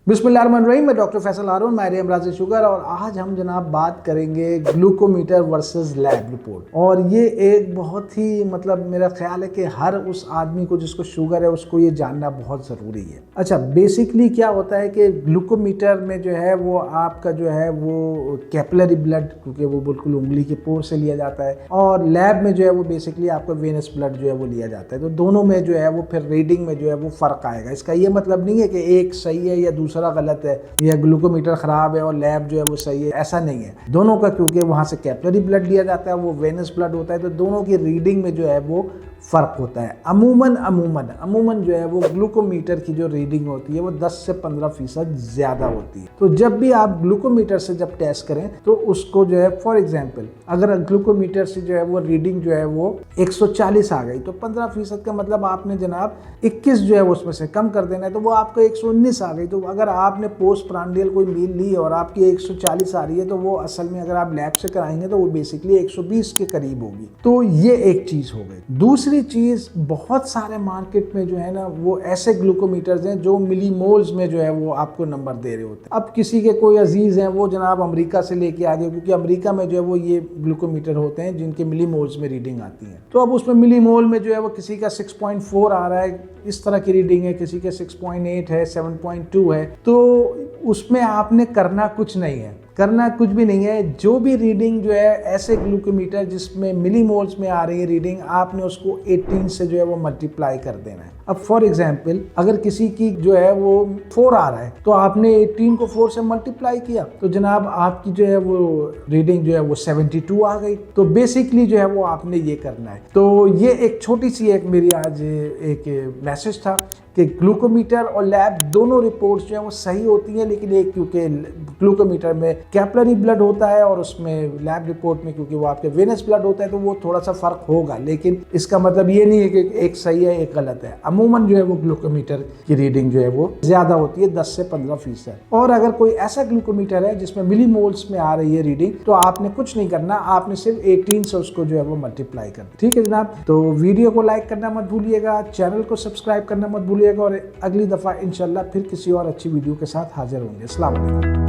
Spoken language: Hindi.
बिस्मिल्लाहिर्रहमानिर्रहीम। मैं डॉक्टर फैसल हारून, माहिर अमराज़ शुगर, और आज हम जनाब बात करेंगे ग्लूकोमीटर वर्सेस लैब रिपोर्ट। और ये एक बहुत ही मेरा ख्याल है कि हर उस आदमी को जिसको शुगर है उसको ये जानना बहुत ज़रूरी है। अच्छा, बेसिकली क्या होता है कि ग्लूकोमीटर में जो है वो आपका जो है वो कैपिलरी ब्लड, क्योंकि वो बिल्कुल उंगली के पोर से लिया जाता है, और लैब में जो है वो बेसिकली आपका वेनस ब्लड जो है वो लिया जाता है। तो दोनों में जो है वो फिर रीडिंग में जो है वो फ़र्क आएगा। इसका ये मतलब नहीं है कि एक सही है या दूसरा गलत है, या ग्लूकोमीटर खराब है और लैब जो है वो सही है, ऐसा नहीं है। दोनों का, क्योंकि वहां से कैपिलरी ब्लड लिया जाता है, वो वेनस ब्लड होता है, तो दोनों की रीडिंग में जो है वो फ़र्क होता है। अमूमन जो है वो ग्लूकोमीटर की जो रीडिंग होती है वो 10 से 15% ज़्यादा होती है। तो जब भी आप ग्लूकोमीटर से जब टेस्ट करें तो उसको जो है, फॉर एग्जांपल अगर ग्लूकोमीटर से जो है वो रीडिंग जो है वो 140 आ गई, तो 15% का मतलब आपने जनाब 21 जो है उसमें से कम कर देना है, तो वो आपको 119 आ गई। तो अगर आपने पोस्ट प्रांडियल कोई मील ली और आपकी 140 आ रही है, तो वो असल में अगर आप लैब से कराएंगे तो वो बेसिकली 120 के करीब होगी। तो ये एक चीज़ हो गई। दूसरी चीज, बहुत सारे मार्केट में जो है ना वो ऐसे ग्लूकोमीटर्स हैं जो मिलीमोल्स में जो है वो आपको नंबर दे रहे होते हैं। अब किसी के कोई अजीज हैं वो जनाब अमेरिका से लेके आ गए, क्योंकि अमेरिका में जो है वो ये ग्लूकोमीटर होते हैं जिनके मिलीमोल्स में रीडिंग आती है। तो अब उसमें मिलीमोल में जो है वो किसी का 6.4 आ रहा है, इस तरह की रीडिंग है, किसी के 6.8 है, 7.2 है। तो उसमें आपने करना कुछ नहीं है, करना कुछ भी नहीं है। जो भी रीडिंग जो है ऐसे ग्लूकोमीटर जिसमें मिलीमोल्स में आ रही है रीडिंग, आपने उसको 18 से जो है वो मल्टीप्लाई कर देना है। अब फॉर एग्जांपल अगर किसी की जो है वो 4 आ रहा है, तो आपने 18 को 4 से मल्टीप्लाई किया, तो जनाब आपकी जो है वो रीडिंग जो है वो 72 आ गई। तो बेसिकली जो है वो आपने ये करना है। तो ये एक छोटी सी एक मेरी आज एक मैसेज था कि ग्लूकोमीटर और लैब दोनों रिपोर्ट्स जो है वो सही होती हैं, लेकिन एक क्योंकि ग्लूकोमीटर में कैपिलरी ब्लड होता है और उसमें लैब रिपोर्ट में क्योंकि वो आपके वेनस ब्लड होता है, तो वो थोड़ा सा फर्क होगा। लेकिन इसका मतलब ये नहीं है कि एक सही है एक गलत है। अमूमन जो है वो ग्लूकोमीटर की रीडिंग जो है वो ज्यादा होती है, 10 से 15%। और अगर कोई ऐसा ग्लूकोमीटर है जिसमें मिलीमोल्स में आ रही है रीडिंग, तो आपने कुछ नहीं करना, आपने सिर्फ 18 से उसको जो है वो मल्टीप्लाई करना। ठीक है जनाब। तो वीडियो को लाइक करना मत भूलिएगा, चैनल को सब्सक्राइब करना मत भूलिएगा, और अगली दफा इंशाल्लाह फिर किसी और अच्छी वीडियो के साथ हाजिर होंगे। अस्सलाम वालेकुम।